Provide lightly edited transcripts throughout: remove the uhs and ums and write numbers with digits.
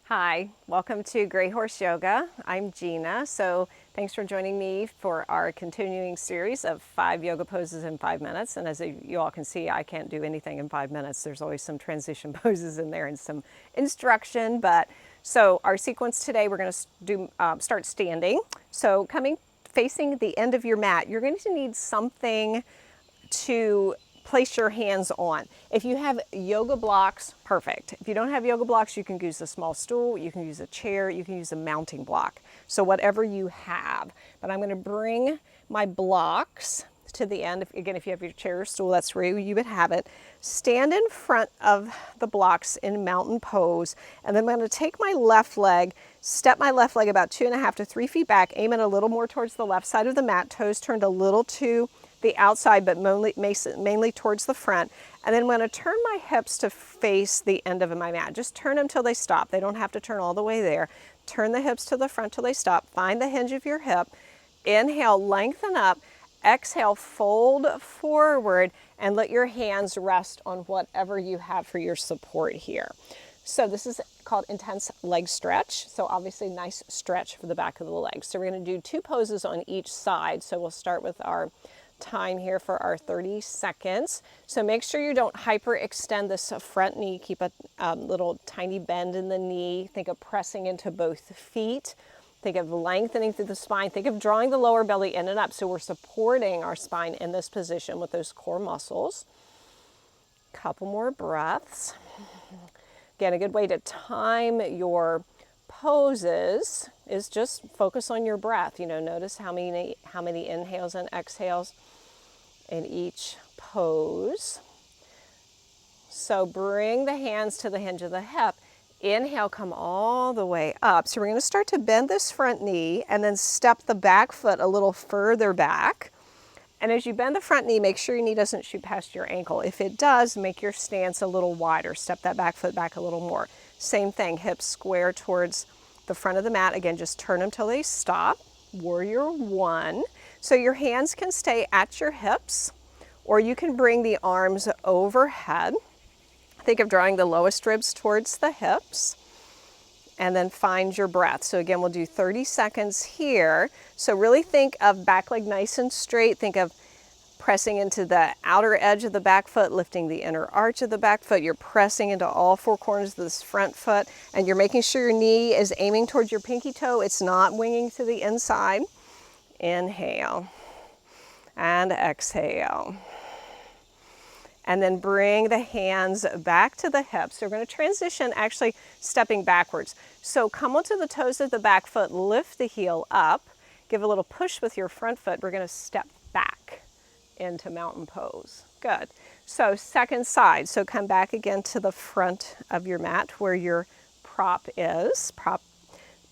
Hi, welcome to Grey Horse Yoga. I'm Gina, so thanks for joining me for our continuing series of 5 yoga poses in 5 minutes. And as you all can see, I can't do anything in 5 minutes. There's always some transition poses in there and some instruction. So our sequence today, we're going to start standing. So facing the end of your mat, you're going to need something to place your hands on. If you have yoga blocks, perfect. If you don't have yoga blocks, you can use a small stool, you can use a chair, you can use a mounting block. So whatever you have. But I'm going to bring my blocks to the end. If you have your chair or stool, that's where you would have it. Stand in front of the blocks in mountain pose, and then I'm going to take my left leg, step my left leg about 2.5 to 3 feet back, aim it a little more towards the left side of the mat, toes turned a little to the outside, but mainly towards the front. And then I'm going to turn my hips to face the end of my mat. Just turn them till they stop. They don't have to turn all the way there. Turn the hips to the front till they stop. Find the hinge of your hip. Inhale, lengthen up. Exhale, fold forward, and let your hands rest on whatever you have for your support here. So this is called intense leg stretch. So obviously nice stretch for the back of the legs. So we're going to do 2 poses on each side. So we'll start with our time here for our 30 seconds. So make sure you don't hyperextend this front knee. Keep a little tiny bend in the knee. Think of pressing into both feet. Think of lengthening through the spine. Think of drawing the lower belly in and up. So we're supporting our spine in this position with those core muscles. Couple more breaths. Again, a good way to time your poses is just focus on your breath. Notice how many inhales and exhales in each pose. So bring the hands to the hinge of the hip. Inhale, come all the way up. So we're going to start to bend this front knee and then step the back foot a little further back. And as you bend the front knee, make sure your knee doesn't shoot past your ankle. If it does, make your stance a little wider. Step that back foot back a little more. Same thing, hips square towards the front of the mat. Again, just turn them till they stop. Warrior 1. So your hands can stay at your hips, or you can bring the arms overhead. Think of drawing the lowest ribs towards the hips, and then find your breath. So again, we'll do 30 seconds here. So really think of back leg nice and straight. Think of pressing into the outer edge of the back foot, lifting the inner arch of the back foot. You're pressing into all 4 corners of this front foot, and you're making sure your knee is aiming towards your pinky toe. It's not winging to the inside. Inhale and exhale. And then bring the hands back to the hips. So we're going to transition actually stepping backwards. So come onto the toes of the back foot, lift the heel up, give a little push with your front foot. We're going to step back into mountain pose. Good. So second side. So come back again to the front of your mat where your prop is.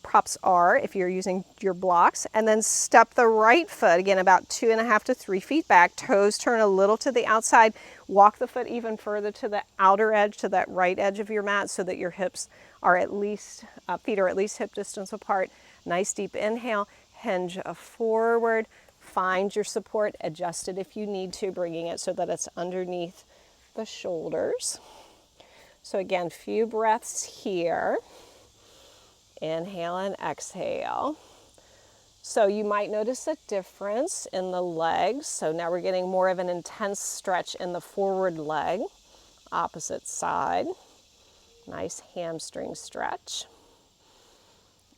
Props are if you're using your blocks, and then step the right foot again about 2.5 to 3 feet back. Toes turn a little to the outside. Walk the foot even further to the outer edge, to that right edge of your mat, so that your hips are feet are at least hip distance apart. Nice deep inhale, hinge forward, find your support, adjust it if you need to, bringing it so that it's underneath the shoulders. So again, few breaths here. Inhale and exhale. So you might notice a difference in the legs. So now we're getting more of an intense stretch in the forward leg. Opposite side. Nice hamstring stretch.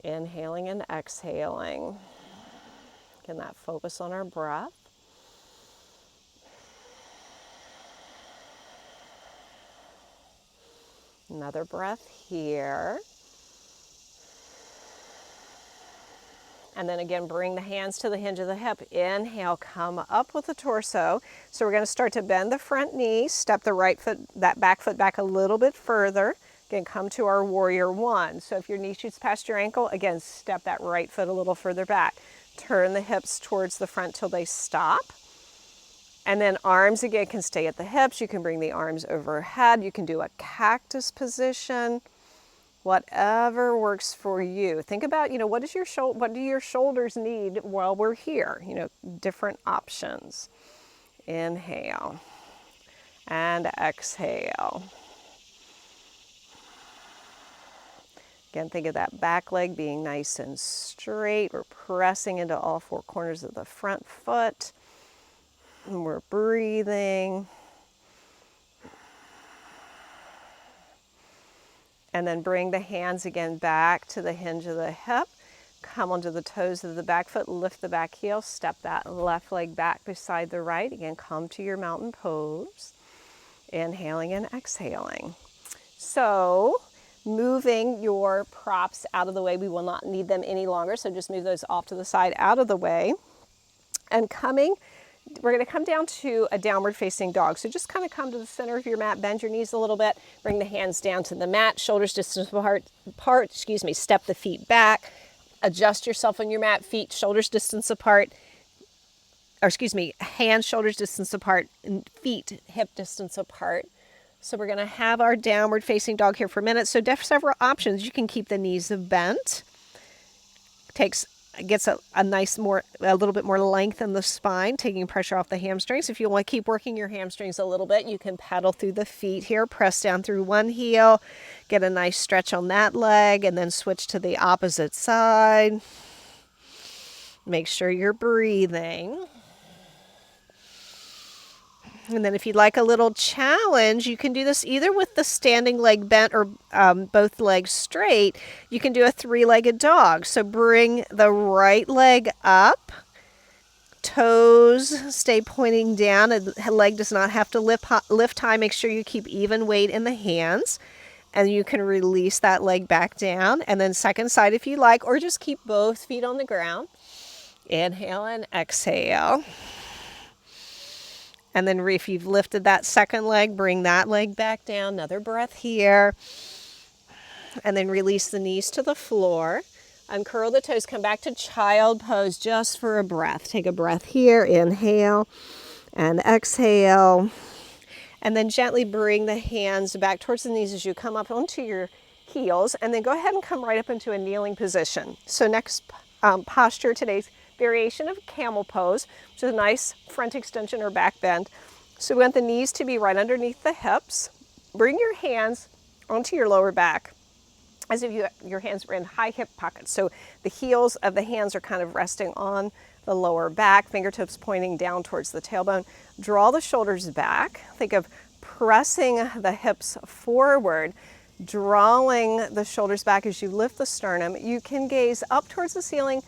Inhaling and exhaling. Again, that focus on our breath. Another breath here. And then again, bring the hands to the hinge of the hip. Inhale, come up with the torso. So we're going to start to bend the front knee, step the right foot, that back foot back a little bit further. Again, come to our warrior 1. So if your knee shoots past your ankle, again, step that right foot a little further back. Turn the hips towards the front till they stop. And then arms again can stay at the hips. You can bring the arms overhead. You can do a cactus position. Whatever works for you. Think about, what do your shoulders need while we're here? Different options. Inhale and exhale. Again, think of that back leg being nice and straight. We're pressing into all four corners of the front foot. And we're breathing. And then bring the hands again back to the hinge of the hip. Come onto the toes of the back foot, lift the back heel, step that left leg back beside the right. Again, come to your mountain pose. Inhaling and exhaling. So, moving your props out of the way. We will not need them any longer, so just move those off to the side out of the way. And we're going to come down to a downward facing dog. So just kind of come to the center of your mat, bend your knees a little bit, bring the hands down to the mat, shoulders distance apart, step the feet back, adjust yourself on your mat, feet, shoulders distance apart, hands, shoulders distance apart, and feet, hip distance apart. So we're going to have our downward facing dog here for a minute. So several options. You can keep the knees bent. Gets a little bit more length in the spine, taking pressure off the hamstrings. If you want to keep working your hamstrings a little bit, you can pedal through the feet here, press down through one heel, get a nice stretch on that leg, and then switch to the opposite side. Make sure you're breathing. And then if you'd like a little challenge, you can do this either with the standing leg bent or both legs straight. You can do a three-legged dog. So bring the right leg up. Toes stay pointing down. The leg does not have to lift high. Make sure you keep even weight in the hands. And you can release that leg back down. And then second side if you like, or just keep both feet on the ground. Inhale and exhale. And then if you've lifted that second leg, bring that leg back down. Another breath here. And then release the knees to the floor. Uncurl the toes. Come back to child pose just for a breath. Take a breath here. Inhale and exhale. And then gently bring the hands back towards the knees as you come up onto your heels. And then go ahead and come right up into a kneeling position. So next posture, today's variation of Camel Pose, which is a nice front extension or back bend. So we want the knees to be right underneath the hips. Bring your hands onto your lower back as if your hands were in high hip pockets. So the heels of the hands are kind of resting on the lower back, fingertips pointing down towards the tailbone. Draw the shoulders back. Think of pressing the hips forward, drawing the shoulders back as you lift the sternum. You can gaze up towards the ceiling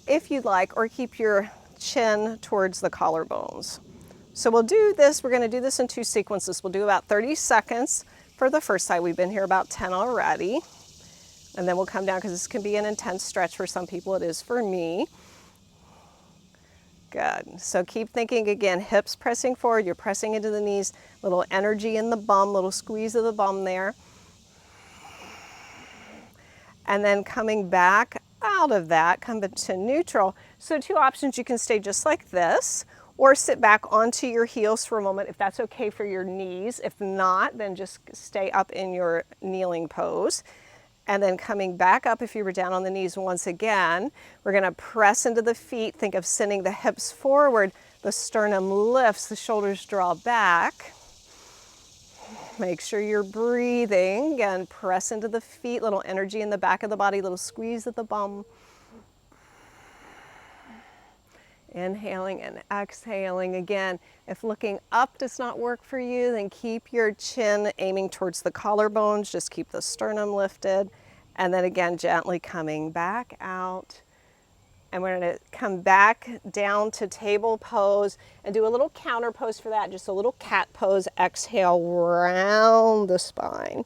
if you'd like, or keep your chin towards the collarbones. So we're going to do this in two sequences. We'll do about 30 seconds for the first side. We've been here about 10 already. And then we'll come down because this can be an intense stretch for some people. It is for me. Good. So keep thinking again, hips pressing forward. You're pressing into the knees. Little energy in the bum, little squeeze of the bum there. And then coming back out of that, come to neutral. So two options, you can stay just like this or sit back onto your heels for a moment if that's okay for your knees. If not, then just stay up in your kneeling pose. And then coming back up if you were down on the knees once again, we're going to press into the feet. Think of sending the hips forward. The sternum lifts, the shoulders draw back. Make sure you're breathing. Again, press into the feet, little energy in the back of the body, little squeeze at the bum. Inhaling and exhaling. Again, if looking up does not work for you, then keep your chin aiming towards the collarbones. Just keep the sternum lifted. And then again, gently coming back out. And we're going to come back down to table pose and do a little counter pose for that, just a little cat pose. Exhale, round the spine.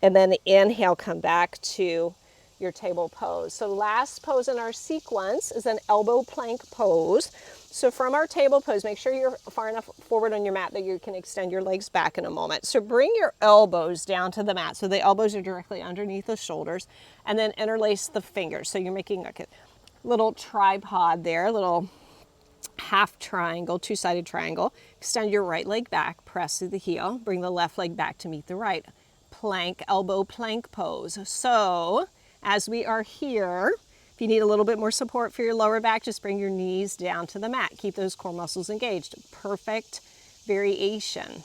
And then inhale, come back to your table pose. So last pose in our sequence is an elbow plank pose. So from our table pose, make sure you're far enough forward on your mat that you can extend your legs back in a moment. So bring your elbows down to the mat. So the elbows are directly underneath the shoulders, and then interlace the fingers. So you're making like a little tripod there, little half triangle, two-sided triangle. Extend your right leg back, press through the heel, bring the left leg back to meet the right. Plank, elbow plank pose. So as we are here, if you need a little bit more support for your lower back, just bring your knees down to the mat. Keep those core muscles engaged. Perfect variation.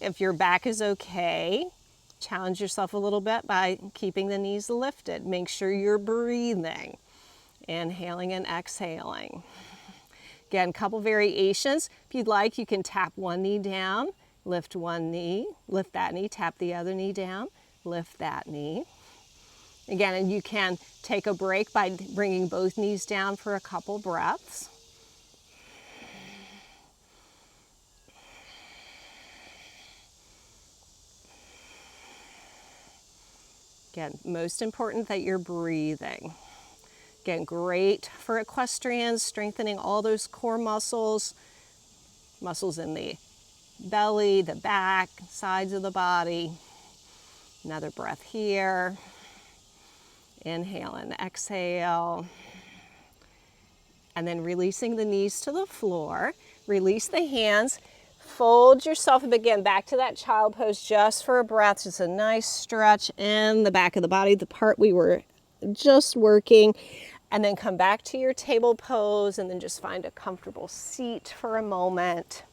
If your back is okay, Challenge yourself a little bit by keeping the knees lifted. Make sure you're breathing. Inhaling and exhaling. Again, a couple variations. If you'd like, you can tap one knee down, lift one knee, lift that knee, tap the other knee down, lift that knee. Again, and you can take a break by bringing both knees down for a couple breaths. Again, most important that you're breathing. Again, great for equestrians, strengthening all those core muscles, muscles in the belly, the back, sides of the body. Another breath here. Inhale and exhale. And then releasing the knees to the floor. Release the hands. Fold yourself up again back to that child pose just for a breath. Just a nice stretch in the back of the body, the part we were just working. And then come back to your table pose and then just find a comfortable seat for a moment.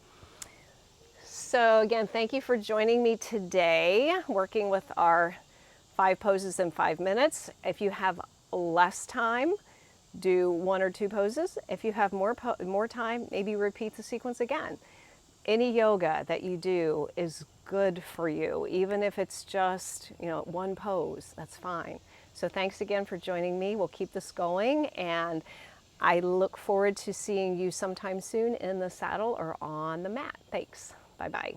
So again, thank you for joining me today, working with our 5 poses in 5 minutes. If you have less time, do 1 or 2 poses. If you have more time, maybe repeat the sequence again. Any yoga that you do is good for you, even if it's just, one pose, that's fine. So thanks again for joining me. We'll keep this going, and I look forward to seeing you sometime soon in the saddle or on the mat. Thanks. Bye-bye.